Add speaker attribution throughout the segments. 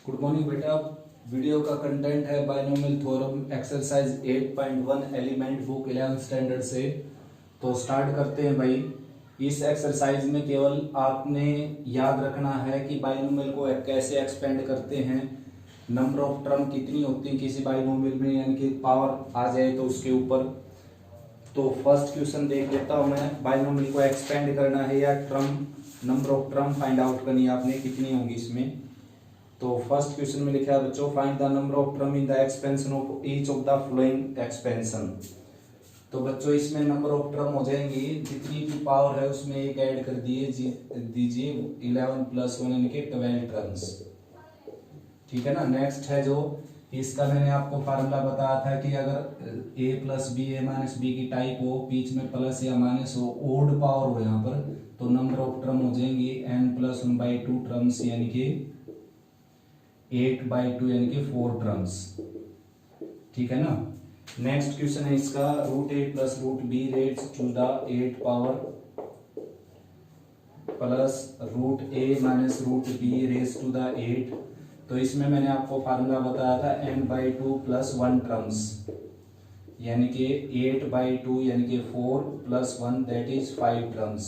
Speaker 1: Good morning बेटा। Video का content है binomial theorem exercise 8.1 element book 11th standard से। तो स्टार्ट करते हैं भाई। इस एक्सरसाइज में केवल आपने याद रखना है कि बायनोमियल को कैसे एक्सपेंड करते हैं, नंबर ऑफ टर्म कितनी होती है किसी बायनोमियल में, यानी कि पावर आ जाए तो उसके ऊपर। तो फर्स्ट क्वेश्चन देख लेता हूं मैं। बायनोमियल को एक्सपेंड करना है या term number of term find out करनी है आपने, कितनी होगी इसमें। तो फर्स्ट क्वेश्चन में लिखा है बच्चों, find the number of term in the expansion of each of the following expansion. तो बच्चों इसमें नंबर ऑफ टर्म हो जाएंगी, जितनी भी पावर है उसमें एक ऐड कर दीजिए 11 + 1 यानी कि 12 टर्म्स। ठीक है ना। नेक्स्ट है जो इसका मैंने आपको फार्मूला बताया था कि अगर a + b a - b की टाइप हो, बीच में प्लस या माइनस हो, ओड पावर हो यहाँ पर, तो नंबर ऑफ टर्म हो जाएंगी n + 1/2 टर्म्स यानी कि 8/2 यानी कि 4 टर्म्स। ठीक है ना। नेक्स्ट क्वेश्चन है इसका, √a + √b raised to the 8 power plus √a - √b raised to the 8। तो इसमें मैंने आपको फार्मूला बताया था n/2 + 1 टर्म्स यानी कि 8/2 यानी कि 4 + 1 दैट इज 5 टर्म्स।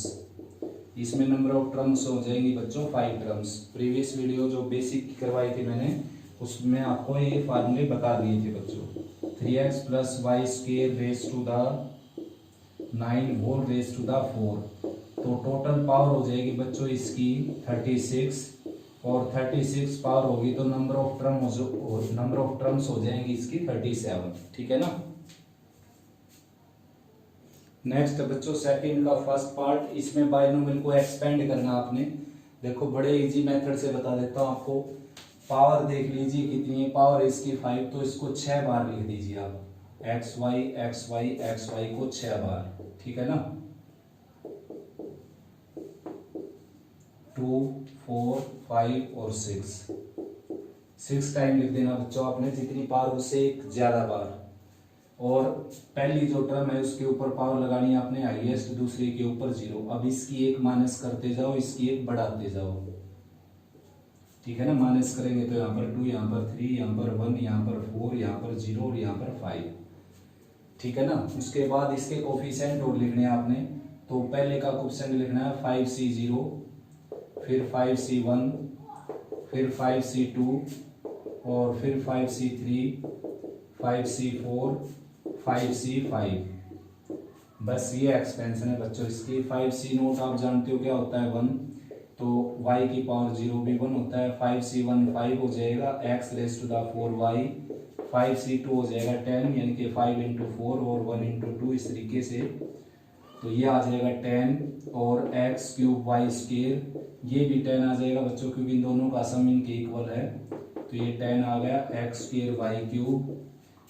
Speaker 1: इसमें नंबर ऑफ टर्म्स हो जाएंगी बच्चों 5 टर्म्स। प्रीवियस वीडियो जो बेसिक करवाई थी मैंने, उसमें आपको ये फार्मूले बता दिए थे बच्चों। 3x + y² raised to the 9 whole raised to the 4। तो टोटल पावर हो जाएगी बच्चों इसकी 36, और 36 पावर होगी तो नंबर ऑफ टर्म्स हो जाएंगी इसकी 37। ठीक है ना। नेक्स्ट बच्चों सेकंड का फर्स्ट पार्ट, इसमें बायनोमियल को एक्सपेंड करना आपने। देखो बड़े इजी मेथड से बता देता हूं आपको। पावर देख लीजिए कितनी है, पावर इसकी 5, तो इसको 6 बार लिख दीजिए आप, xy xy xy को 6 बार। ठीक है ना। 2 4 5 और 6 टाइम लिख देना बच्चों आपने, जितनी पावर उससे एक ज्यादा बार। और पहली जो टर्म है उसके ऊपर पावर लगानी है आपने हाईएस्ट, दूसरे के ऊपर 0। अब इसकी एक माइनस करते जाओ, इसकी एक बढ़ाते जाओ। ठीक है ना। माइनस करेंगे तो यहाँ पर 2, यहाँ पर 3, यहाँ पर 1, यहाँ पर 4, यहाँ पर 0 और यहाँ पर 5। ठीक है ना। उसके बाद इसके कोफिशिएंट और लिखने हैं आपने। तो पहले का कोफिशिएंट लिखना है 5c0, फिर 5c1, फिर 5c2 और फिर 5c3, 5c4, 5c5। बस ये एक्सपेंशन है बच्चों इसकी। 5c0 आप जानते हो क्या होता है, 1, तो y की पावर 0 भी 1 होता है। 5c1 5 हो जाएगा x⁴y। 5c2 हो जाएगा 10 यानी कि 5 × 4 और 1 × 2, इस तरीके से। तो ये आ जाएगा 10 और x³ y², ये भी 10 आ जाएगा बच्चों, क्योंकि इन दोनों का सम इनके इक्वल है। तो ये 10 आ गया x² y³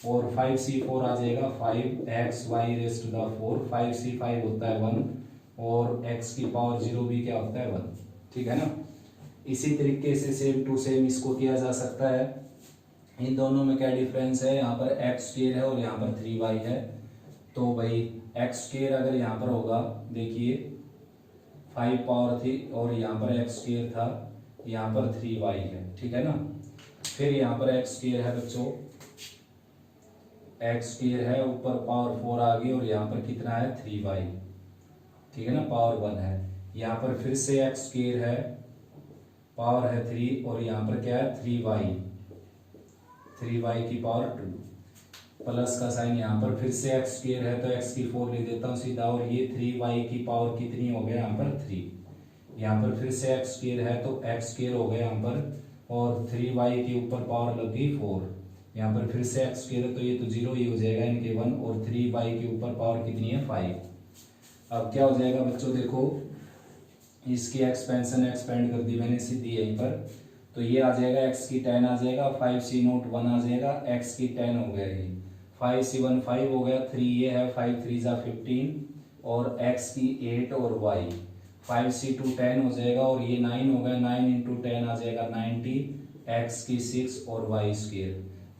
Speaker 1: और 5c4 आ जाएगा 5xy⁴। 5c5 होता है 1 और x की पावर 0 भी क्या होता है 1। ठीक है ना। इसी तरीके से सेम टू सेम इसको किया जा सकता है। इन दोनों में क्या डिफरेंस है, यहाँ पर x² है और यहाँ पर 3y है। तो भाई x² अगर यहाँ पर होगा, देखिए 5 पावर थी और यहाँ पर x² था, यहाँ पर 3y है। ठीक है ना। फिर यहाँ पर x² है बच्चों, x² है, ऊपर पावर 4 आ गई और यहाँ पर कितना है 3y। ठीक है ना, पावर 1 है। यहाँ पर फिर से x² है, पावर है 3 और यहाँ पर क्या है 3y की पावर 2, प्लस का साइन। यहाँ पर फिर से x² है तो x की 4 लिख देता हूँ सीधा, और ये 3y की पावर कितनी हो गया यहाँ पर 3। यहाँ पर फिर से x² है तो x² हो गया यहाँ पर, और 3y के ऊपर पावर लग गई 4। यहाँ पर फिर से x² है तो ये तो 0 ही हो जाएगा इनके 1, और 3y के ऊपर पावर कितनी है 5। अब क्या हो जाएगा बच्चों, देखो इसकी एक्सपेंशन एक्सपेंड कर दी मैंने सीधी यहीं पर। तो ये आ जाएगा x की 10 आ जाएगा, 5c0 1 आ जाएगा, x की 10 हो गया ये, 5c1 5 हो गया, 3 ये है, 5 3 = 15 और x की 8 और y 5c2 10 हो जाएगा और ये 9 हो गया, 9 × 10 आ जाएगा 90, x की 6 और y²।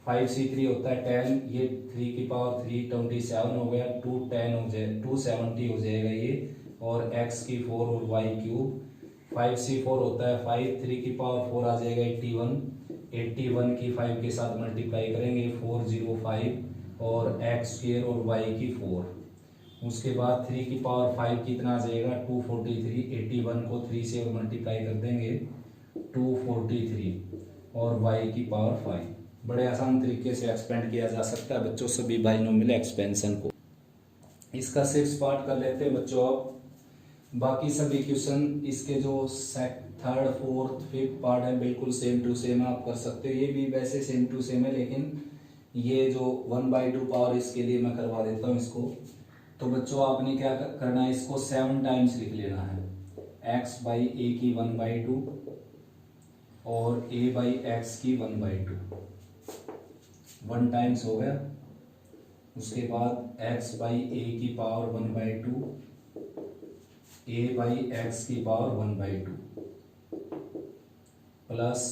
Speaker 1: 5c3 होता है 10, ये 3 की पावर 3 27 हो गया, 210 हो जाए 270 हो जाएगा ये, और x की 4 और y³ 5c4 होता है 5, 3 की पावर 4 आ जाएगा 81, 81 की 5 के साथ मल्टीप्लाई करेंगे 405 और एक्स स्क्वायर और वाई की 4। उसके बाद 3 की पावर 5 कितना आ जाएगा 243, 81 को 3 से और मल्टीप्लाई कर देंगे 243 और वाई की पावर 5। बड़े आसान तरीके से एक्सपेंड किया जा सकता है बच्चों सभी बाइनोमियल एक्सपेंशन को। इसका 6 पार्ट कर लेते हैं बच्चों। अब बाकी सभी क्वेश्चन इसके जो थर्ड फोर्थ फिफ्थ पार्ट है बिल्कुल सेम टू सेम आप कर सकते हो। ये भी वैसे सेम टू सेम है, लेकिन ये जो 1/2 पावर इसके लिए मैं करवा देता हूँ इसको। तो बच्चों आपने क्या करना है, इसको 7 टाइम्स लिख लेना है। x/a की 1/2 और a/x की 1/2, 1 टाइम्स हो गया। उसके बाद x/a की पावर 1/2, a/x की पावर 1/2 प्लस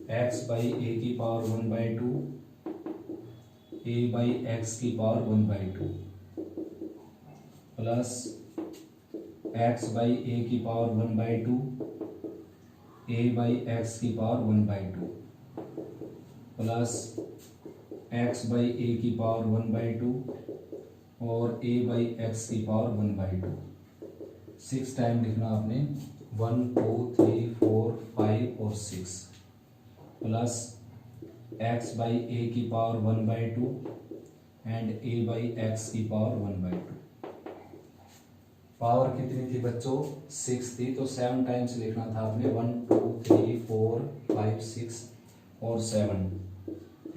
Speaker 1: x/a की पावर 1/2, a/x की पावर 1/2 प्लस x/a की पावर 1/2, a/x की पावर 1/2 प्लस x/a की पावर 1/2 और a/x की पावर 1/2। 6 टाइम लिखना आपने, 1 2 3 4 5 और 6 प्लस x/a की पावर 1/2 एंड a/x की पावर 1/2। पावर कितनी थी बच्चों 6 थी, तो 7 टाइम्स लिखना था आपने, 1 2 3 4 5 6 और 7।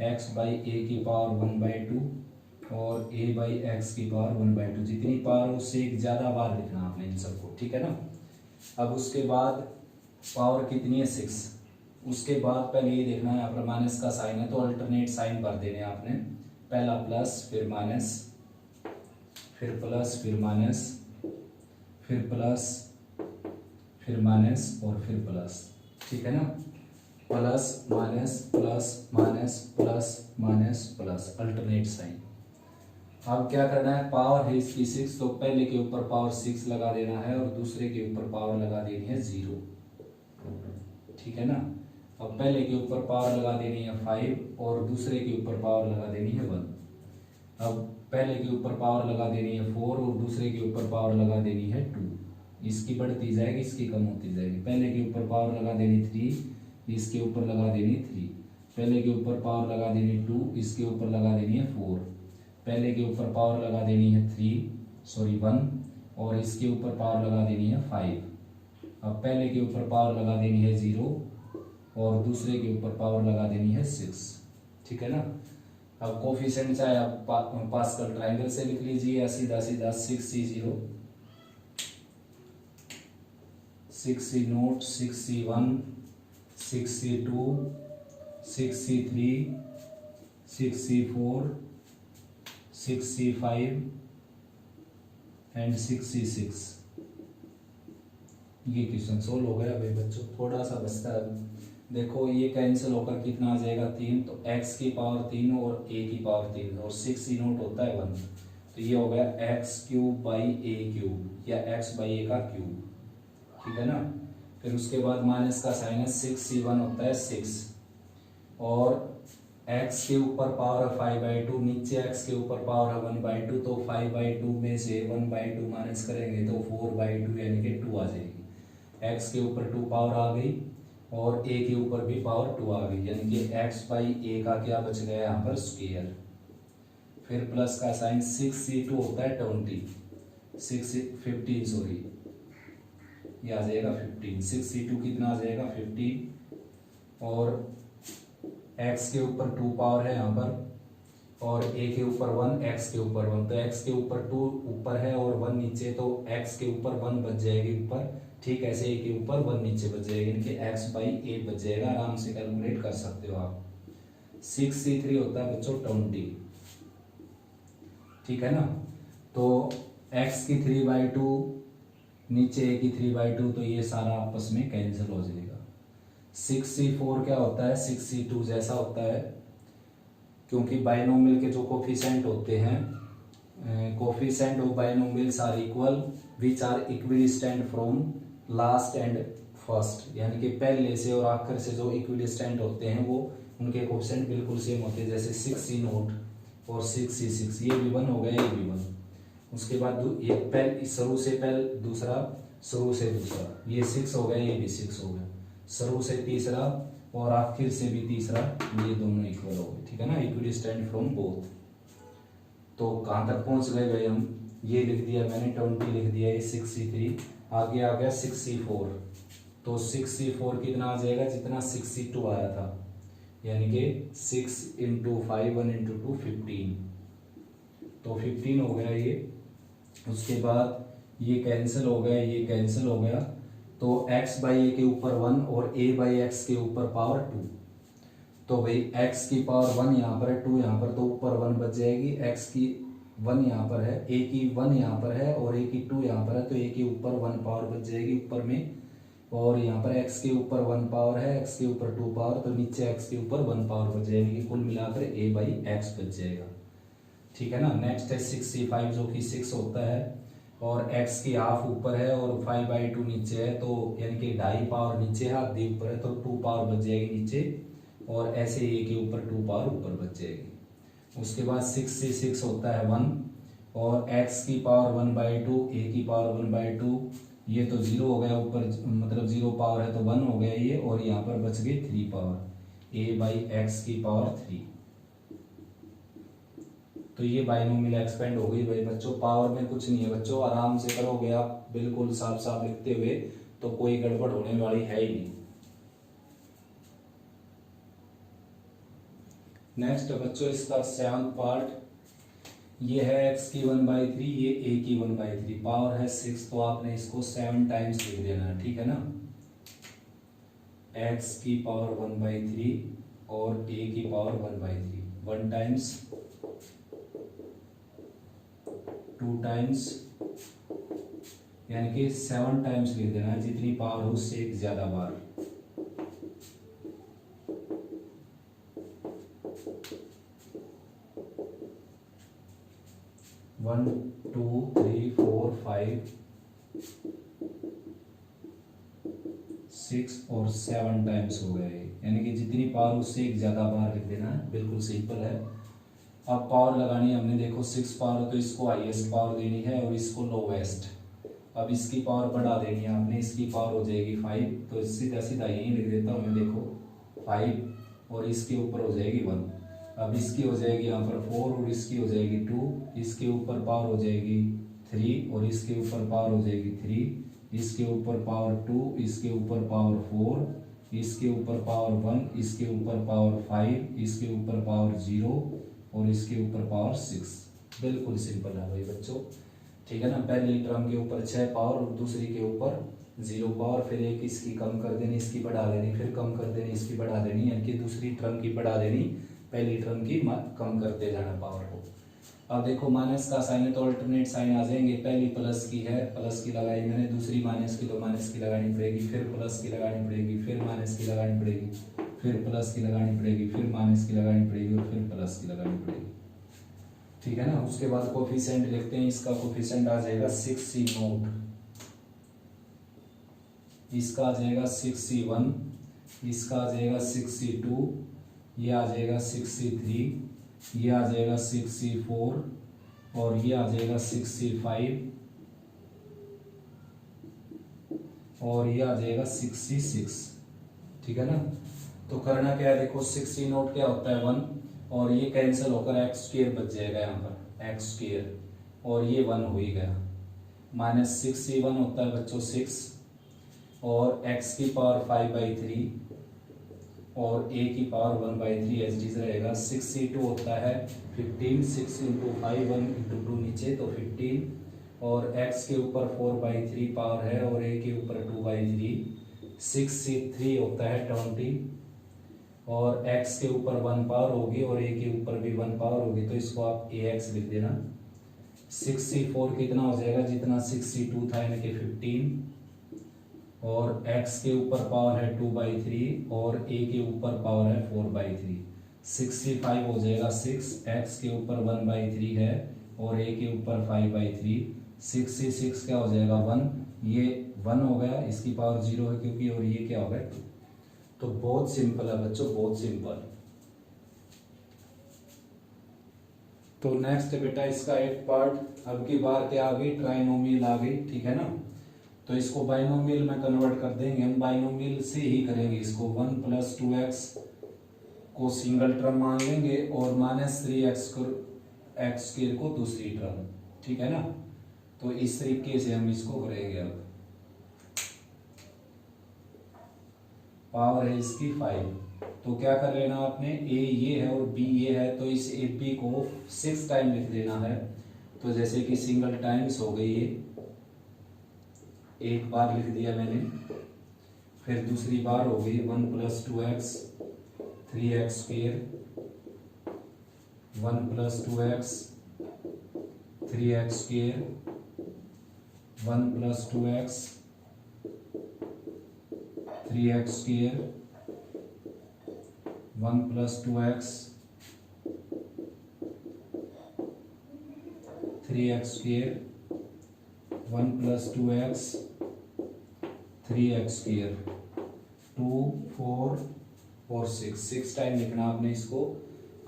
Speaker 1: x/a की पावर 1/2 और a/x की पावर 1/2। जितनी पावर उससे एक ज़्यादा बार लिखना आपने इन सबको, ठीक है ना। अब उसके बाद पावर कितनी है 6। उसके बाद पहले ये देखना है, यहाँ पर माइनस का साइन है तो अल्टरनेट साइन भर देने आपने। पहला प्लस फिर माइनस फिर प्लस फिर माइनस फिर प्लस फिर माइनस और फिर प्लस, ठीक है ना। Plus minus plus minus plus minus plus, alternate sign. अब क्या करना है, पावर है इसकी 6 तो पहले के ऊपर पावर 6 लगा देना है और दूसरे के ऊपर पावर लगा देनी है 0, ठीक है ना। अब पहले के ऊपर पावर लगा देनी है 5 और दूसरे के ऊपर पावर लगा देनी है 1। अब पहले के ऊपर पावर लगा देनी है 4 और दूसरे के ऊपर पावर लगा देनी है 2। इसकी बढ़ती जाएगी इसकी कम होती जाएगी। पहले के ऊपर पावर लगा देनी 3, इसके ऊपर लगा देनी 3। पहले के ऊपर पावर लगा देनी 2, इसके ऊपर लगा देनी है 4। पहले के ऊपर पावर लगा देनी है 1 और इसके ऊपर पावर लगा देनी है 5। अब पहले के ऊपर पावर लगा देनी है 0 और दूसरे के ऊपर पावर लगा देनी है 6, ठीक है ना। अब कोफिशिएंट चाहे आप पास्कल ट्रायंगल से लिख लीजिए या सीधा सीधा 6c0 6c0 6c1 6c2 6c3 6c4 6c5 and 6c6। ये क्वेश्चन सोल्व हो गया भाई बच्चों। थोड़ा सा बचता है, देखो ये कैंसिल होकर कितना आ जाएगा 3, तो x की पावर 3 और a की पावर 3 और 6c0 होता है 1, तो ये हो गया x³ या x/a का क्यूब, ठीक है ना। फिर उसके बाद माइनस का साइन है, 6c1 होता है 6 और x के ऊपर पावर है 5/2, नीचे x के ऊपर पावर है 1/2, तो 5/2 में से 1/2 माइनस करेंगे तो 4/2 यानी कि 2 आ जाएगी। x के ऊपर 2 पावर आ गई और a के ऊपर भी पावर 2 आ गई, यानी कि x/a का क्या बच गया यहाँ पर स्क्वायर। फिर प्लस का साइन, 6c2 होता है 15 सॉरी, ये आ जाएगा 15। 6c2 कितना आ जाएगा 15 और x के ऊपर 2 पावर है यहाँ पर और a के ऊपर 1 x के ऊपर 1, तो x के ऊपर 2 ऊपर है और 1 नीचे, तो x के ऊपर 1 बच जाएगी ऊपर, ठीक ऐसे a के ऊपर 1 नीचे बच जाएगी, इनके x/a बच जाएगा। आराम से कैलकुलेट कर सकते हो आप। 6c3 होता है बच्चों 20, ठीक है ना। तो x की 3/2 नीचे a की 3/2, तो ये सारा आपस में कैंसिल हो जाएगा। 6c4 क्या होता है 6c2 जैसा होता है, क्योंकि बाइनोमियल के जो कोफिशिएंट होते हैं coefficient of binomials are equal which are equidistant from last end first, यानी कि पहले से और आखिर से जो इक्विडिस्टेंट होते हैं वो उनके कोफिशिएंट बिल्कुल सेम होते हैं, जैसे 6c0 और 6c6, ये भी 1 हो गया, ये भी 1। उसके बाद ये पहले शुरू से पहले दूसरा, शुरू से दूसरा, ये 6 हो गया, ये भी 6 हो गया, शुरू से तीसरा और आखिर से भी तीसरा, ये दोनों इक्वल हो गए, ठीक है ना, इक्विडिस्टेंट फ्रॉम बोथ। तो कहाँ तक पहुंच गए हम, ये लिख दिया मैंने 20 लिख दिया, ये 6c3, आगे आ गया 6c4, तो 6c4 कितना आ जाएगा, जितना 6c2 आया था, यानी कि 6 × 5 1 × 2 15, तो 15 हो गया ये। उसके बाद ये कैंसिल हो गया, ये कैंसिल हो गया, तो x बाई ए के ऊपर 1 और a बाई एक्स के ऊपर पावर 2, तो भाई x की पावर 1 यहाँ पर है, 2 यहाँ पर, तो ऊपर 1 बच जाएगी, x की 1 यहाँ पर है, a की 1 यहाँ पर है और a की 2 यहाँ पर है, तो a के ऊपर 1 पावर बच जाएगी ऊपर में, और यहाँ पर x के ऊपर 1 पावर है, x के ऊपर 2 पावर, तो नीचे x के ऊपर 1 पावर बच जाएगी, कुल मिलाकर a बाई एक्स बच जाएगा, ठीक है ना। नेक्स्ट है 6c5 जो कि 6 होता है और x की हाफ ऊपर है और 5/2 नीचे है, तो यानी कि 2.5 पावर नीचे है, आधी ऊपर है, तो 2 पावर बच जाएगी नीचे, और ऐसे a के ऊपर 2 पावर ऊपर बच जाएगी। उसके बाद 6c6 होता है 1 और x की पावर 1/2, a की पावर 1/2, ये तो 0 हो गया ऊपर, मतलब 0 पावर है तो 1 हो गया ये, और यहाँ पर बच गई 3 पावर, a बाई एक्स की पावर 3, तो ये बाइनोमियल एक्सपेंड हो गई भाई बच्चों। पावर में कुछ नहीं है बच्चों, आराम से करोगे आप बिल्कुल साफ साफ लिखते हुए, तो कोई गड़बड़ होने वाली है ही नहीं। नेक्स्ट बच्चों इसका 7th पार्ट, ये है x की 1/3, ये a की 1/3, पावर है 6, तो आपने इसको 7 टाइम्स लिख देना है, ठीक है ना, x की पावर 1/3 और a की पावर 1/3, 1 टाइम्स, 2 टाइम्स, यानी कि 7 टाइम्स लिख देना है, जितनी पावर हो उससे एक ज्यादा बार। वन 2 3 4 5 6 और 7 टाइम्स हो गए, यानी कि जितनी पावर उससे एक ज्यादा बार लिख देना है, बिल्कुल सिंपल है। अब पावर लगानी है हमने, देखो 6 पावर, तो इसको हाईएस्ट पावर देनी है और इसको लोवेस्ट। अब इसकी पावर बढ़ा देनी है आपने, इसकी पावर हो जाएगी 5, तो सीधा सीधा यही लिख देता हूँ मैं, देखो 5 और इसके ऊपर हो जाएगी 1, अब इसकी हो जाएगी यहाँ पर 4 और इसकी हो जाएगी 2, इसके ऊपर पावर हो जाएगी 3 और इसके ऊपर पावर हो जाएगी 3, इसके ऊपर पावर 2, इसके ऊपर पावर 4, इसके ऊपर पावर 1, इसके ऊपर पावर 5, इसके ऊपर पावर 0 और इसके ऊपर पावर 6। बिल्कुल सिंपल है भाई बच्चों, ठीक है ना। पहली टर्म के ऊपर 6 पावर और दूसरी के ऊपर 0 पावर, फिर एक इसकी कम कर देनी, इसकी बढ़ा देनी, फिर कम कर देनी, इसकी बढ़ा देनी, यानी कि दूसरी टर्म की बढ़ा देनी, पहली टर्म की कम करते जाना पावर को। अब देखो माइनस का साइन है तो अल्टरनेट साइन आ जाएंगे, पहली प्लस की है, प्लस की लगाई मैंने, दूसरी माइनस की, तो माइनस की लगानी पड़ेगी, फिर प्लस की लगानी पड़ेगी, फिर माइनस की लगानी पड़ेगी, फिर प्लस की लगानी पड़ेगी, फिर माइनस की लगानी पड़ेगी और फिर प्लस की लगानी पड़ेगी, ठीक है ना। उसके बाद कोफिशिएंट लिखते हैं, इसका कोफिशिएंट आ जाएगा 6c0, इसका आ जाएगा 6c1, इसका आ जाएगा 6c2, ये आ जाएगा 6c3, ये आ जाएगा 6c4 और ये आ जाएगा 6c5 और ये आ जाएगा 6c6, ठीक है ना। तो करना क्या है, देखो 6c0 क्या होता है 1 और ये कैंसिल होकर x² बच जाएगा यहाँ पर x² और ये 1 हो ही गया, माइनस 6c1 होता है बच्चों 6 और x की पावर 5/3 और a की पावर 1/3 एज इट रहेगा। 6c2 होता है 15, 6 × 5 1 × 2 नीचे तो 15 और x के ऊपर 4/3 पावर है और a के ऊपर 2/3। 6c3 होता है 20 और x के ऊपर 1 पावर होगी और a के ऊपर भी 1 पावर होगी, तो इसको आप ax लिख देना। 6c4 कितना हो जाएगा, जितना 6c2 था यानी कि 15 और x के ऊपर पावर है 2/3 और a के ऊपर पावर है 4/3। 6c5 हो जाएगा 6, x के ऊपर 1/3 है और a के ऊपर 5/3, 6 से 6 क्या हो जाएगा 1, ये 1 हो गया, इसकी पावर 0 है क्योंकि, और ये क्या हो गया 2। तो बहुत सिंपल है बच्चों, बहुत सिंपल। तो नेक्स्ट बेटा इसका एक पार्ट, अब की बार क्या आ गई, ट्राइनोमियल आ गई, ठीक है ना। तो इसको बाइनोमियल में कन्वर्ट कर देंगे हम, बाइनोमियल से ही करेंगे इसको। 1 + 2x को सिंगल टर्म मान लेंगे और -3x² को दूसरी टर्म, ठीक है ना। तो इस तरीके से हम इसको करेंगे। अब पावर है इसकी 5, तो क्या कर लेना आपने, a ये है और b ये है, तो इस ए बी को 6 टाइम लिख देना है। तो जैसे कि सिंगल टाइम्स हो गई, ये एक बार लिख दिया मैंने, फिर दूसरी बार हो गई 1 + 2x 3x², 1 + 2x 3x², 1 + 2x 3x², 1 + 2x 3x², 1 + 2x 3x², 2 4 और 6 टाइम लिखना आपने इसको।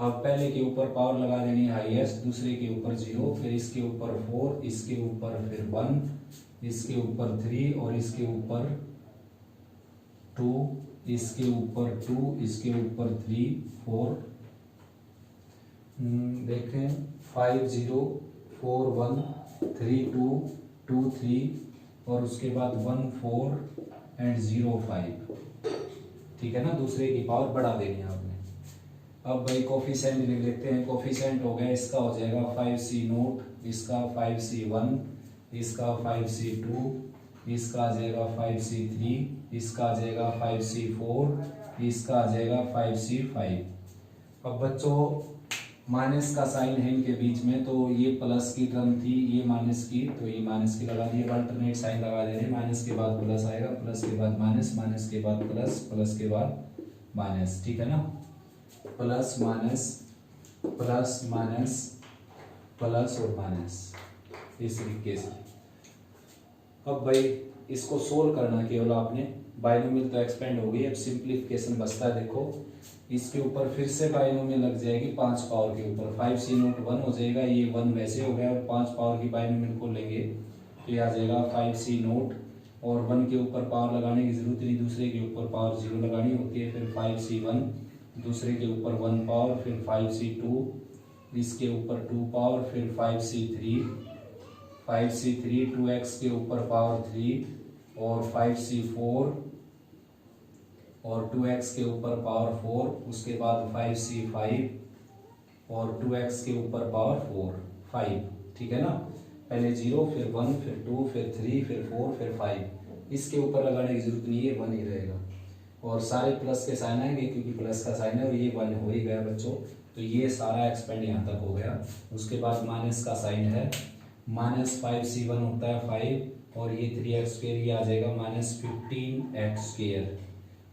Speaker 1: अब पहले के ऊपर पावर लगा देनी हाईएस्ट, दूसरे के ऊपर 0, फिर इसके ऊपर 4, इसके ऊपर फिर 1, इसके ऊपर 3 और इसके ऊपर 2, इसके ऊपर 2, इसके ऊपर 3 4, देखें 5 0 4 1 3 2 2 3 और उसके बाद 1 4 एंड 0 5, ठीक है ना। दूसरे की पावर बढ़ा देनी है आपने। अब भाई कोफिशिएंट लिख लेते हैं। कोफिशिएंट हो गया, इसका हो जाएगा 5c0, इसका 5c1, इसका 5c2, इसका आ जाएगा 5c3, इसका आ जाएगा 5c4, इसका आ जाएगा 5c5। अब बच्चों माइनस का साइन है इनके बीच में, तो ये प्लस की टर्म थी, ये माइनस की, तो ये माइनस की लगा दी, अल्टरनेट साइन लगा दे रहे हैं। माइनस के बाद प्लस आएगा, प्लस के बाद माइनस, माइनस के बाद प्लस, प्लस के बाद माइनस, ठीक है ना। Plus minus plus minus plus और माइनस, इस तरीके से। अब भाई इसको सोल्व करना केवल आपने, बाइनोमियल तो एक्सपेंड हो गई, अब सिंप्लीफिकेशन बचता है। देखो इसके ऊपर फिर से बाइनोमियल लग जाएगी 5 पावर के ऊपर, 5c0 1 हो जाएगा, ये 1 वैसे हो गया, और 5 पावर की बाइनोमियल को लेंगे तो ये आ जाएगा 5c0, और 1 के ऊपर पावर लगाने की जरूरत नहीं, दूसरे के ऊपर पावर 0 लगानी होती है। फिर 5c1, दूसरे के ऊपर 1 पावर, फिर 5c2, इसके ऊपर 2 पावर, फिर 5c3 2x के ऊपर पावर 3, और 5c4 और 2x के ऊपर पावर 4, उसके बाद 5c5 और 2x के ऊपर पावर 5, ठीक है ना। पहले 0, फिर 1, फिर 2, फिर 3, फिर 4, फिर 5, इसके ऊपर लगाने की जरूरत नहीं है, 1 ही रहेगा। और सारे प्लस के साइन आएंगे क्योंकि प्लस का साइन है, और ये 1 हो ही गया बच्चों। तो ये सारा एक्सपेंड यहाँ तक हो गया। उसके बाद माइनस का साइन है, -5c1 होता है 5, और ये 3x², ये आ जाएगा -15x²,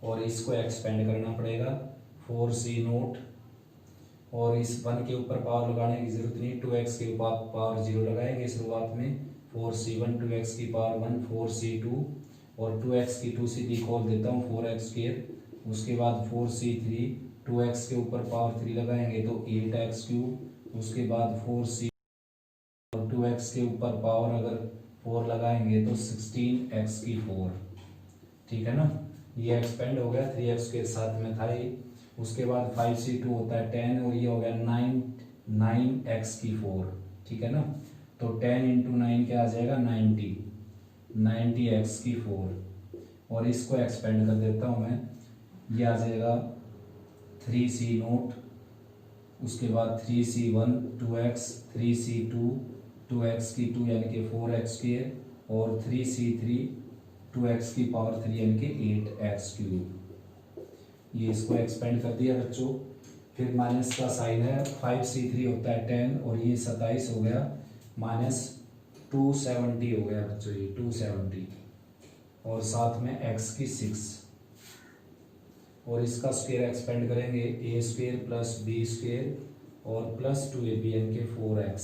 Speaker 1: और इसको एक्सपेंड करना पड़ेगा 4c0, और इस 1 के ऊपर पावर लगाने की जरूरत नहीं, 2x के ऊपर पावर 0 लगाएंगे शुरुआत में, 4c1 2x की पावर 1, 4c2 और 2x की 2 सीधी खोल देता हूँ 4x², उसके बाद 4c3 2x के ऊपर पावर 3 लगाएंगे तो 8x3, उसके बाद 4c और 2x के ऊपर पावर अगर 4 लगाएंगे तो 16x4, ठीक है ना। ये एक्सपेंड हो गया, 3x के साथ में था ये। उसके बाद 5c2 होता है 10, और ये हो गया 9x4, ठीक है ना। तो 10 × 9 क्या आ जाएगा 90x4, और इसको एक्सपेंड कर देता हूँ मैं, ये आ जाएगा 3c0, उसके बाद 3c1 2x, 3c2 2x की 2 यानी कि 4x², और 3c3 2x की पावर 3 यानी कि 8x3। ये इसको एक्सपेंड कर दिया बच्चों। फिर माइनस का साइन है, 5c3 होता है 10, और ये 27 हो गया, -270 हो गया बच्चों, ये 270, और साथ में x की 6, और इसका स्क्वायर एक्सपेंड करेंगे a² + b² और +2ab यानी कि 4x,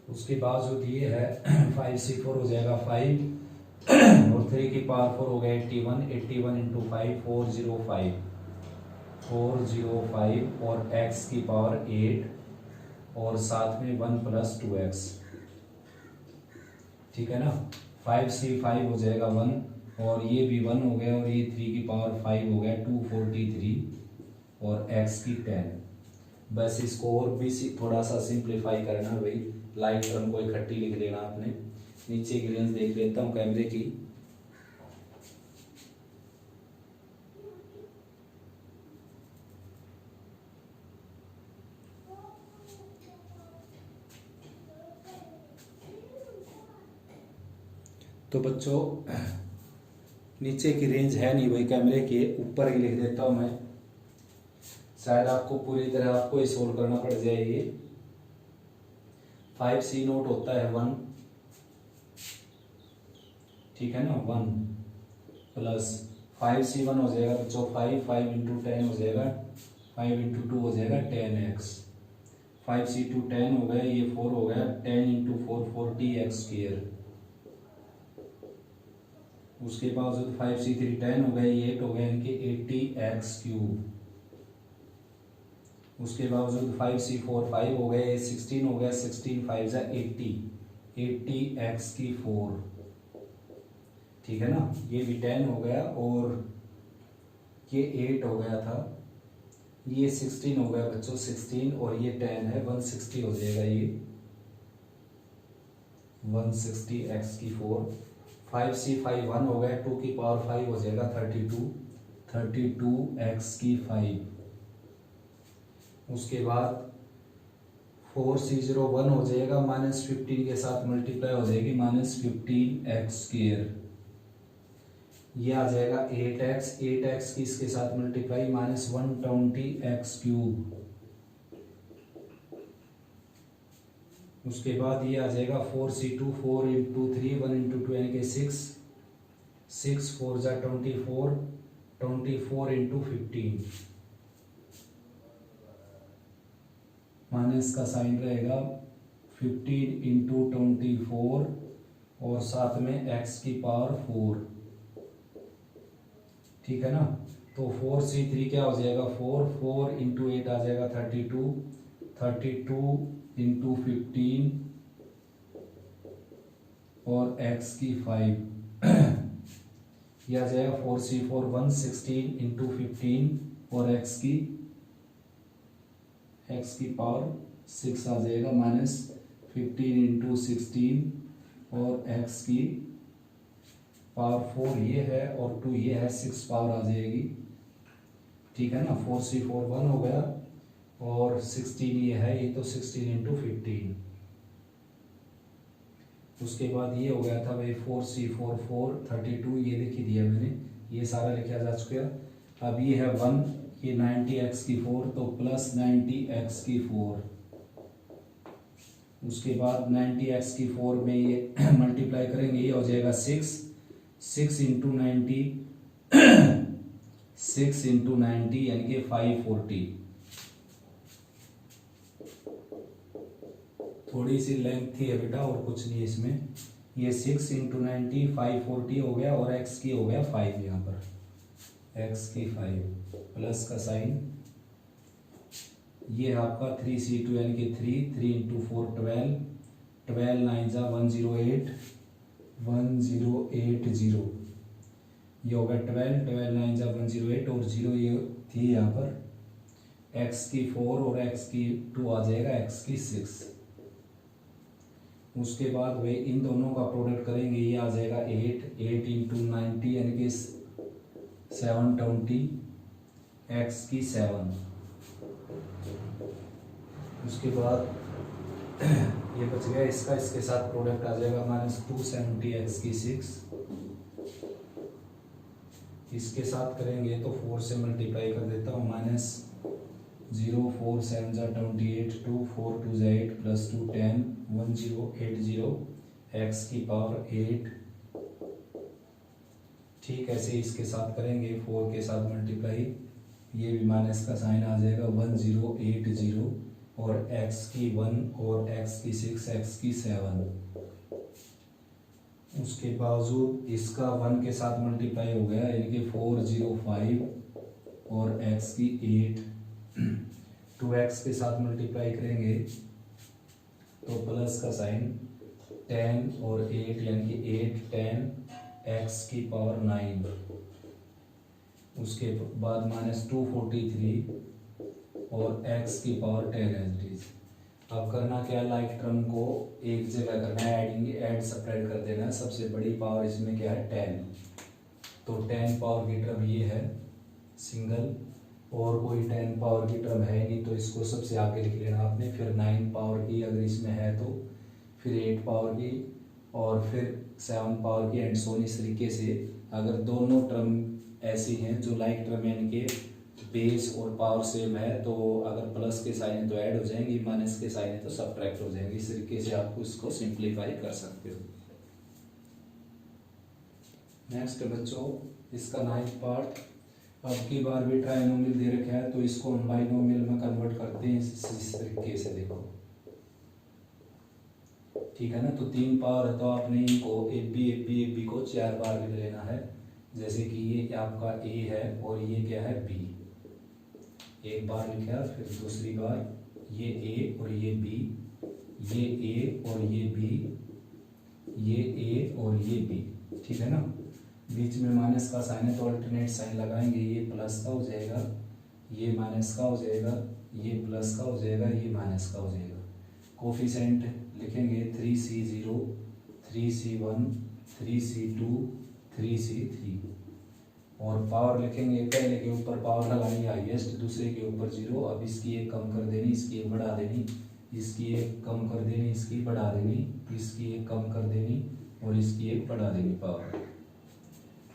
Speaker 1: उसके बावजूद ये है 5c4 हो जाएगा 5 और 3 की पावर 4 हो गया 81, 81 इंटू 5 405, 405 और x की पावर 8 और साथ में 1 प्लस 2x, ठीक है ना। 5c5 हो जाएगा 1 और ये भी 1 हो गया और ये 3 की पावर 5 हो गया 243 और x की 10। बस इसको और भी थोड़ा सा सिंप्लीफाई करना भाई, लाइक टर्म को इकट्ठी लिख लेना आपने। नीचे की रेंज देख लेता हूँ कैमरे की। तो बच्चों नीचे की रेंज है नहीं भाई, कैमरे के ऊपर ही लिख देता हूँ मैं, शायद आपको पूरी तरह आपको ही सोल्व करना पड़ जाए। ये 5c नोट होता है 1, ठीक है ना, 1 प्लस 5c1 हो जाएगा बच्चों 5 इंटू 10 हो जाएगा 5 इंटू 2 हो जाएगा 10x, 5c2 10 हो गया, ये 4 हो गया 10 इंटू 4 40x स्क्वायर। उसके बावजूद 5c3 10 हो गया, ये 8 हो गया, इनके 80x क्यूब। उसके बावजूद 5c4 5 हो गए, 16 हो गया, 16 5 जा 80, 80x की 4, ठीक है ना। ये भी 10 हो गया और ये 8 हो गया था, ये 16 हो गया बच्चों 16 और ये 10 है 160 हो जाएगा, ये 160x की 4। 5c5 1 हो गया, 2 की पावर 5 हो जाएगा 32, 32x की 5। उसके बाद 4c0 1 हो जाएगा, -15 के साथ मल्टीप्लाई हो जाएगी -15x स्क्वायर। ये आ जाएगा 8x, 8x की इसके साथ मल्टीप्लाई -120x क्यूब। उसके बाद ये आ जाएगा 4c2 4 इंटू 3 1 इंटू 2 यानी कि 6, 6 4 जा 24, 24 इंटू 15 माइनस का साइन रहेगा 15 इंटू 24 और साथ में x की पावर 4, ठीक है ना। तो 4c3 क्या हो जाएगा 4, 4 इंटू 8 आ जाएगा 32, 32 इंटू 15 और x की 5 यह आ जाएगा 4c4 116 इंटू 15 और x की पावर 6 आ जाएगा -15 इंटू 16 और x की पावर 4 ये है और 2 ये है, 6 पावर आ जाएगी, ठीक है ना। 4c4 1 हो गया और 16 ये है, ये तो 16 इंटू 15। उसके बाद ये हो गया था भाई 4c4 4 32, ये लिख ही दिया मैंने, ये सारा लिखा जा चुका। अब ये है 1, ये 90x की 4 तो प्लस 90x की 4। उसके बाद 90x की 4 में ये मल्टीप्लाई करेंगे, ये हो जाएगा 6 इंटू 90 6 इंटू 90 यानी कि 540। थोड़ी सी लेंथ थी है बेटा और कुछ नहीं इसमें। ये 6 इंटू 90 540 हो गया और x की हो गया 5, यहाँ पर x की 5 प्लस का साइन। ये आपका 3c2 यानी कि 3 इंटू 4 12, 12 9 जा 108, 1080 ये होगा 12, 12 9 जा 108 और 0 ये थी यहाँ पर x की 4 और x की 2 आ जाएगा x की 6। उसके बाद वे इन दोनों का प्रोडक्ट करेंगे, ये आ जाएगा 8 इंटू 90 यानी कि 720 x की 7। उसके बाद ये बच गया इसका, इसके साथ प्रोडक्ट आ जाएगा -270 x की 6। इसके साथ करेंगे तो 4 से मल्टीप्लाई कर देता हूँ, -0 4 7 जा 28 2 4 2 जा 8 प्लस 2 10 1080 x की पावर 8। ठीक ऐसे इसके साथ करेंगे 4 के साथ मल्टीप्लाई, ये भी माइनस का साइन आ जाएगा 1080 और x की 1 और x की 6, x की 7। उसके बावजूद इसका 1 के साथ मल्टीप्लाई हो गया, यानी कि 405 और x की 8। 2x के साथ मल्टीप्लाई करेंगे तो प्लस का साइन 10 और 8 यानी कि 8 10 x की पावर 9। उसके बाद -243 और x की पावर 10 एज इट इज। अब करना क्या, लाइक टर्म को एक जगह करना है, ऐड सेपरेट कर देना है। सबसे बड़ी पावर इसमें क्या है 10, तो 10 पावर की टर्म ये है सिंगल, और कोई 10 पावर की टर्म है नहीं तो इसको सबसे आगे लिख लेना आपने। फिर 9 पावर की अगर इसमें है तो फिर 8 पावर की और फिर 7 पावर की एंड सो इस तरीके से। अगर दोनों टर्म ऐसी हैं जो लाइक टर्म यानी कि बेस और पावर सेम है तो अगर प्लस के साइन है तो ऐड हो जाएंगी, माइनस के साइन है तो सबट्रैक्ट हो जाएंगी। इस तरीके से आपको इसको सिंप्लीफाई कर सकते हो। नेक्स्ट बच्चों इसका 9th पार्ट। अब की बार भी ट्राइनोमियल दे रखा है तो इसको हम बाइनोमियल में कन्वर्ट करते हैं इस तरीके से, देखो ठीक है ना। तो 3 पावर है तो आपने इनको ए बी को 4 बार लिख लेना है। जैसे कि ये आपका ए है और ये क्या है बी, एक बार लिखा, फिर दूसरी बार ये ए और ये बी, ये ए और ये बी, ये ए और ये बी, ठीक है ना। बीच में माइनस का साइन है तो अल्टरनेट साइन लगाएंगे, ये प्लस का हो जाएगा, ये माइनस का हो जाएगा, ये प्लस का हो जाएगा, ये माइनस का हो जाएगा। कोफिशिएंट लिखेंगे 3C0, 3C1, 3C2, 3C3 और पावर लिखेंगे पहले के ऊपर पावर लगानी हाईएस्ट, दूसरे के ऊपर 0। अब इसकी एक कम कर देनी, इसकी एक बढ़ा देनी, इसकी एक कम कर देनी, इसकी बढ़ा देनी, इसकी एक कम कर देनी और इसकी एक बढ़ा देनी पावर,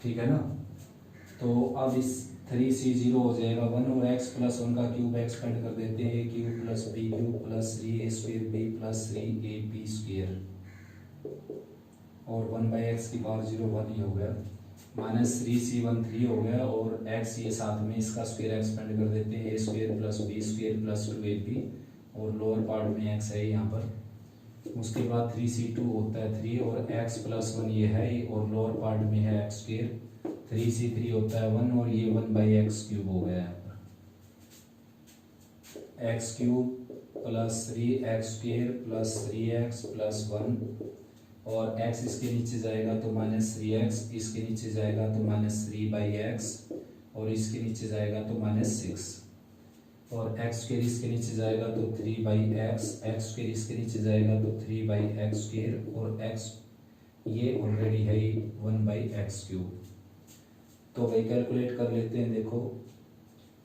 Speaker 1: ठीक है ना। तो अब इस 3C0 हो जाएगा 1 और x प्लस 1 का क्यूब एक्सपेंड कर देते हैं, a cube plus b cube plus 3a square b plus 3ab square और 1/x की पावर 0 1 ही हो गया, -3C1 3 हो गया और x ये साथ में इसका स्क्वायर एक्सपेंड कर देते हैं, a square plus b square plus 2ab और लोअर पार्ट में x है यहाँ पर। उसके बाद 3C2 होता है 3 और x प्लस 1 ये है और लोअर पार्ट में है x स्क्वायर, 3C3 होता है 1 और ये 1/x क्यूब हो गया यहाँ पर, x cube plus 3x square plus 3x plus 1 और x इसके नीचे जाएगा तो -3x, इसके नीचे जाएगा तो -3/x और इसके नीचे जाएगा तो -6 और x स्क्वायर इसके नीचे जाएगा तो 3/x, x स्क्वायर इसके नीचे जाएगा तो 3/x स्क्वायर और x ये ऑलरेडी है 1/x क्यूब। तो भाई कैलकुलेट कर लेते हैं, देखो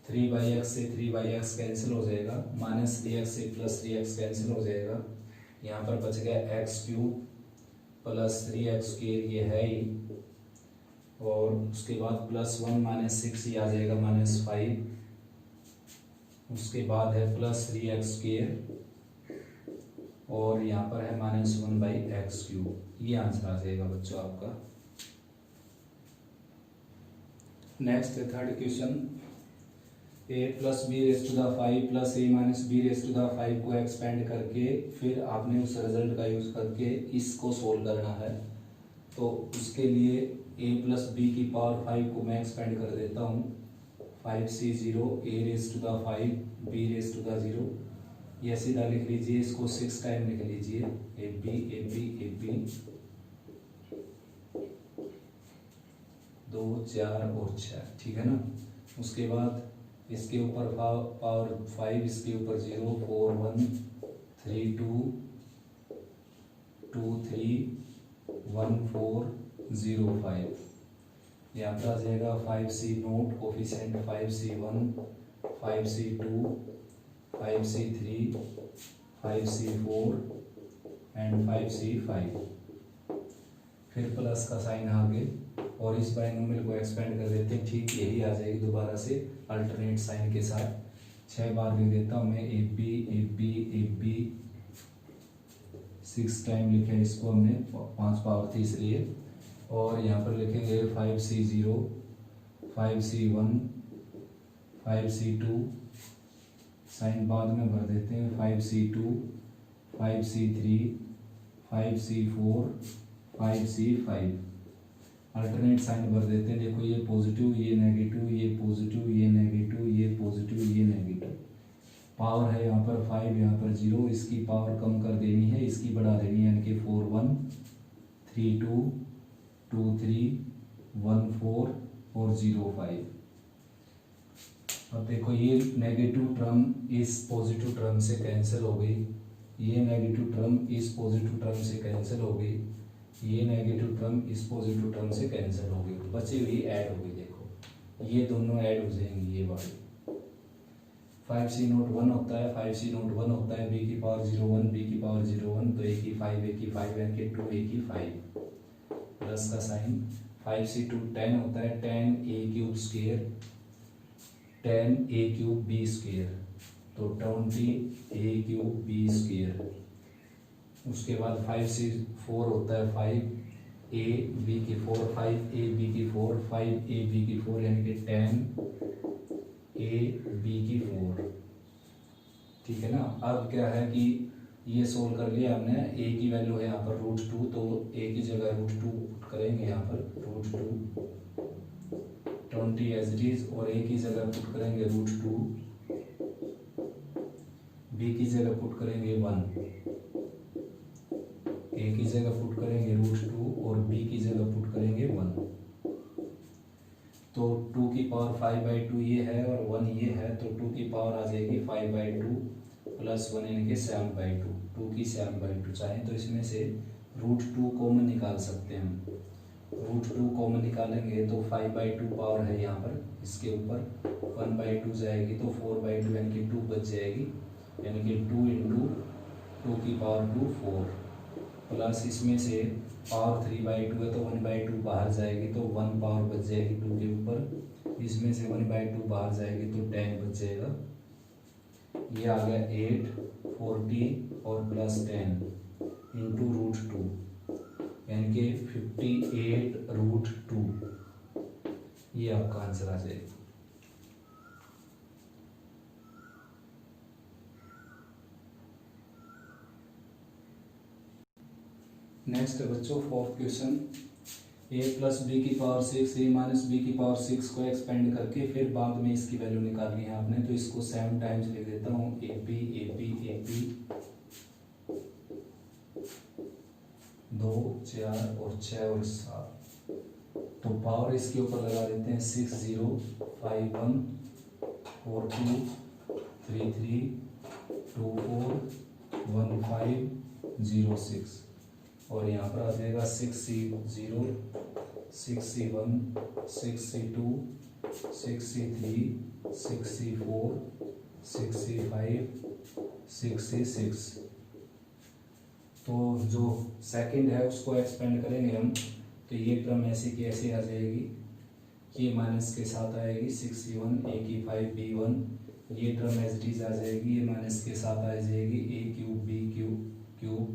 Speaker 1: 3/x से 3/x कैंसिल हो जाएगा, -3x से +3x कैंसिल हो जाएगा, यहाँ पर बच गया x cube plus 3x square ये है ही और उसके बाद +1 -6 ही आ जाएगा -5, उसके बाद है +3x स्क्वायर और यहाँ पर है -1/x क्यूब। ये आंसर आ जाएगा बच्चों आपका। नेक्स्ट है third question, a + b⁵ + a - b⁵ को एक्सपेंड करके फिर आपने उस रिजल्ट का यूज करके इसको सोल्व करना है। तो उसके लिए a + b की पावर 5 को मैं एक्सपेंड कर देता हूँ, 5C0 a⁵ b⁵, यह सीधा लिख लीजिए, इसको 6 टाइम लिख लीजिए, ab 2 4 और 6, ठीक है ना। उसके बाद इसके ऊपर पावर 5, इसके ऊपर 0 4 1 3 2 2 3 1 4 0 5, यहाँ पर आ जाएगा 5C0 coefficient 5C1 5C2 5C3 5C4 and 5C5, फिर प्लस का साइन आगे और इस बाइनोमियल को एक्सपेंड कर देते हैं, ठीक यही आ जाएगी दोबारा से अल्टरनेट साइन के साथ। 6 बार लिख देता हूँ मैं, AB 6 टाइम लिखे इसको हमने, 5 पावर थी इसलिए। और यहाँ पर लिखेंगे 5C0 5C1 5C2 साइन बाद में भर देते हैं। 5C2, 5C3, 5C4, 5C5, alternate sign भर देते हैं। देखो ये पॉजिटिव, ये नेगेटिव, ये पॉजिटिव, ये नेगेटिव, ये पॉजिटिव, ये नेगेटिव। पावर है यहाँ पर 5, यहाँ पर 0, इसकी पावर कम कर देनी है, इसकी बढ़ा देनी है, यानी कि 4 1, 3 2, 2 3, 1 4 और 0 5। अब देखो ये नेगेटिव टर्म इस पॉजिटिव टर्म से कैंसिल हो गई, ये नेगेटिव टर्म इस पॉजिटिव टर्म से कैंसिल हो गई, ये नेगेटिव टर्म इस पॉजिटिव टर्म से कैंसिल हो गई, बची हुई ऐड हो गई। देखो ये दोनों ऐड हो जाएंगी, ये वाली। 5C0 1 होता है, 5C0 1 होता है, b की पावर 0 1, b की पावर 0 1, तो a की 5 यानी कि 2 a की 5 प्लस का साइन। 5C2 10 होता है, 10a³ square, 10a³ b square, तो 20a³ b स्क्वायर। उसके बाद 5C4 होता है 5a b की 4, 5a b की 4, 5a b की 4 यानी कि 10a b की 4। ठीक है ना। अब क्या है कि ये सोल्व कर लिया हमने, a की वैल्यू है यहाँ पर √2, तो a की जगह √2 पुट करेंगे यहाँ पर √2 20 एज इट इज, और a की जगह पुट करेंगे √2, b की जगह पुट करेंगे 1, a की जगह पुट करेंगे √2 और b की जगह पुट करेंगे 1। तो 2 की पावर 5/2 ये है और 1 ये है, तो 2 की पावर आ जाएगी 5/2 प्लस 1 यानी कि 7/2, 2 की 7/2। चाहे तो इसमें से √2 कॉमन निकाल सकते हैं हम, √2 कॉमन निकालेंगे तो 5/2 पावर है यहाँ पर, इसके ऊपर 1/2 जाएगी तो 4/2 यानी कि 2 बच जाएगी, यानी कि 2 × 2 की पावर 2 4, प्लस इसमें से पावर 3/2 है तो 1/2 बाहर जाएगी तो 1 पावर बच जाएगी 2 के ऊपर, इसमें से 1/2 बाहर जाएगी तो 10 बच जाएगा। ये आ गया 8, 40 और प्लस 10 इंटू √2 यानी कि 58√2, ये आपका आंसर आ जाएगा। नेक्स्ट है बच्चों 4th क्वेश्चन, a + b की पावर 6 a - b की पावर 6 को एक्सपेंड करके फिर बाद में इसकी वैल्यू निकालनी है आपने, तो इसको 7 टाइम्स लिख देता हूँ, ab ab ab 2 4 और 6 और 7, तो पावर इसके ऊपर लगा देते हैं 6 0 5 1 4 2 3 3 2 4 1 5 0 6, और यहाँ पर आ जाएगा 6C0 6C1 6C2 6C3 6C4 6C5 6C6। तो जो सेकंड है उसको एक्सपेंड करेंगे हम, तो ये टर्म ऐसे की ऐसे आ जाएगी, ये माइनस के साथ आएगी 6C1 a की 5 b1, ये टर्म एज इट इज आ जाएगी, ये माइनस के साथ आ जाएगी a³ b³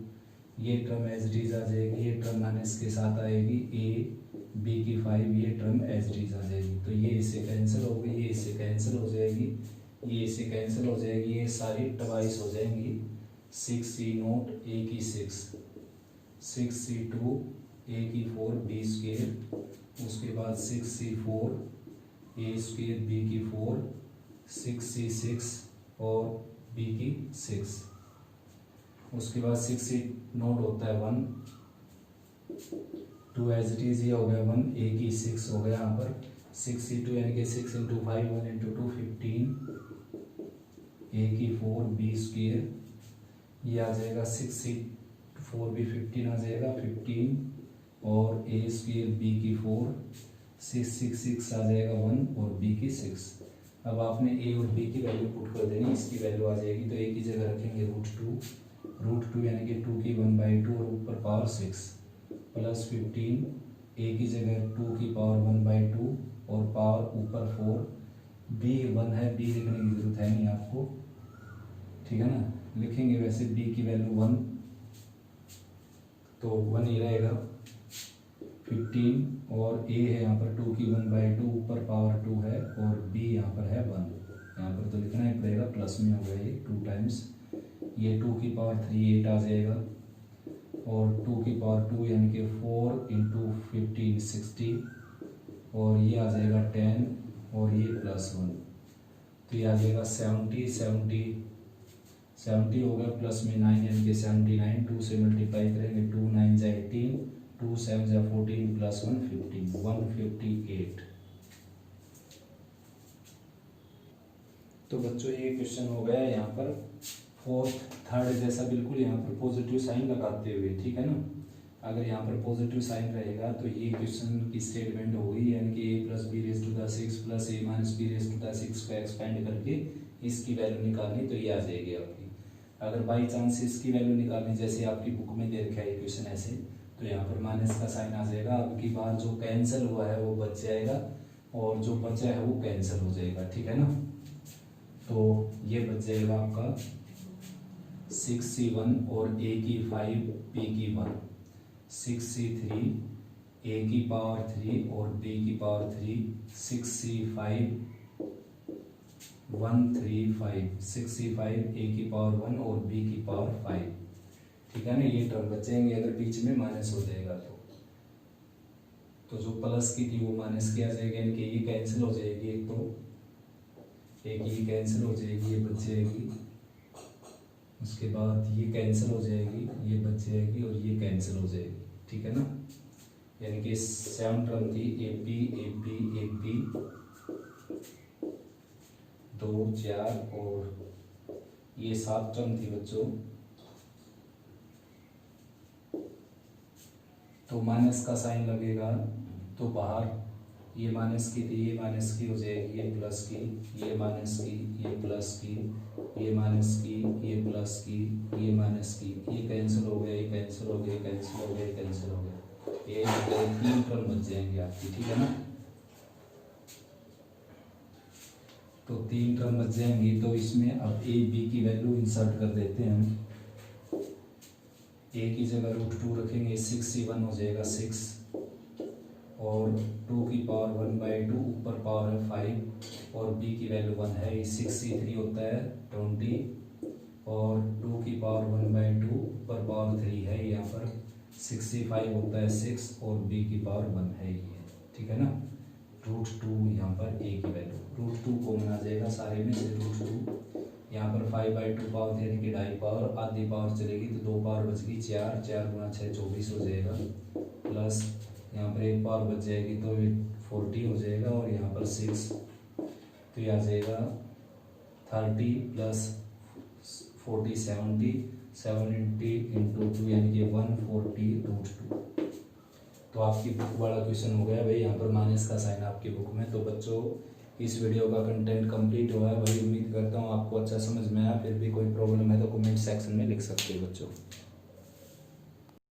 Speaker 1: ये टर्म एज इट इज आ जाएगी, ये टर्म माइनस के साथ आएगी a b की 5, ये टर्म एज इट इज आ जाएगी, तो ये इससे कैंसिल हो गई, ये इससे कैंसिल हो जाएगी, ये इससे कैंसिल हो जाएगी, ये सारी ट्वाइस हो जाएंगी। 6C0 a की 6, 6C2 a की 4 b स्क्वायर, उसके बाद 6C4 a स्क्वायर b की 4, 6C6 और b की 6, उसके बाद 6C0 होता है 1, 2 एज इट इज ये हो गया 1, a की 6 हो गया यहाँ पर, 6C2 यानी कि 6 × 5 1 × 2 15, a की 4 b स्क्वायर, ये आ जाएगा 6C4 भी 15 आ जाएगा 15 और a स्क्वायर b की 4, 6 6 6 आ जाएगा 1 और b की 6। अब आपने a और b की वैल्यू पुट कर देनी, इसकी वैल्यू आ जाएगी, तो a की जगह रखेंगे √2 यानी कि 2 की 1/2 और ऊपर पावर 6 प्लस 15, a की जगह 2 की पावर 1/2 और पावर ऊपर 4, b 1 है, b लिखने की जरूरत है नहीं आपको, ठीक है ना, लिखेंगे वैसे b की वैल्यू 1, तो 1 ही रहेगा 15, और a है यहाँ पर 2 की 1/2 ऊपर पावर 2 है और b यहाँ पर है 1, यहाँ पर तो लिखना ही पड़ेगा, प्लस में हो गया ये 2 टाइम्स, ये 2 की पावर 3 8 आ जाएगा, और 2 की पावर 2 यानी कि 4 इंटू 15 60, और ये आ जाएगा 10 और ये +1, तो ये आ जाएगा 70 हो गया, प्लस में 9 यानी कि 79, 2 से मल्टीप्लाई करेंगे 2 9 जा 18, 2 7 जा 14 प्लस 1 15, 158। तो बच्चों ये क्वेश्चन हो गया यहाँ पर फोर्थ थर्ड जैसा, बिल्कुल यहाँ पर पॉजिटिव साइन लगाते हुए, ठीक है ना। अगर यहाँ पर पॉजिटिव साइन रहेगा तो ये क्वेश्चन की स्टेटमेंट होगी, यानी कि a + b⁶ plus a - b⁶ को एक्सपेंड करके इसकी वैल्यू निकालनी, तो ये आ जाएगी आपकी। अगर बाई चांस इसकी वैल्यू निकालनी, जैसे आपकी बुक में दे रखा है क्वेश्चन ऐसे, तो यहाँ पर माइनस का साइन आ जाएगा। अब की बार जो कैंसिल हुआ है वो बच जाएगा, और जो बचा है वो कैंसिल हो जाएगा, ठीक है ना। तो ये बच जाएगा आपका 6c1 और a की 5 b की 1, 6c3 a की पावर 3 और b की पावर 3, 6c5 135, 6c5 a की पावर 1 और b की पावर 5, ठीक है ना। ये टर्म बचेंगे, अगर बीच में माइनस हो जाएगा तो जो प्लस की थी वो माइनस की आ जाएगी, यानी कि ये कैंसिल हो जाएगी, एक तो एक ये कैंसिल हो जाएगी, ये बच जाएगी, उसके बाद ये कैंसिल हो जाएगी, ये बच जाएगी, और ये कैंसिल हो जाएगी, ठीक है ना। यानी कि 7 टर्म थी, AP AP AP 2 4, और ये 7 टर्म थी बच्चों। तो माइनस का साइन लगेगा, तो बाहर ये माइनस की थी, ये माइनस की हो जाएगी, ये प्लस की, ये माइनस की, ये प्लस की, ये माइनस की, ये प्लस की, ये माइनस की, ये कैंसिल हो गया, ये कैंसिल हो गया, कैंसिल हो गया, कैंसिल हो गया, ये 3 टर्म बच जाएंगे आपकी, ठीक है ना। तो 3 टर्म बच जाएंगी, तो इसमें अब a b की वैल्यू इंसर्ट कर देते हैं हम। a की जगह √2 रखेंगे, 6c1 हो जाएगा 6, और 2 की पावर 1/2, ऊपर पावर है 5, और b की वैल्यू 1 है, 6c3 होता है 20, और 2 की पावर 1/2, ऊपर पावर 3 है, यहाँ पर 6c5 होता है 6, और b की पावर 1 है ये, ठीक है ना। √2 यहाँ पर a की वैल्यू, √2 कॉमन आ जाएगा सारे में से, √2 यहाँ पर 5/2 पावर थे, यानी कि 2.5 पावर, आधी पावर चलेगी तो 2 पावर बच गई, 4 4 गुना 6 24 हो जाएगा, प्लस यहाँ पर 1 पावर बच जाएगी तो 40 हो जाएगा, और यहाँ पर 6, तो ये आ जाएगा 30 प्लस 40 70, 70 इंटू 2 यानी कि 140√2। तो आपकी बुक वाला क्वेश्चन हो गया भाई, यहाँ पर माइनस का साइन आपकी बुक में। तो बच्चों इस वीडियो का कंटेंट कंप्लीट हुआ है भाई, उम्मीद करता हूँ आपको अच्छा समझ में आया। फिर भी कोई प्रॉब्लम है तो कमेंट सेक्शन में लिख सकते हो बच्चों।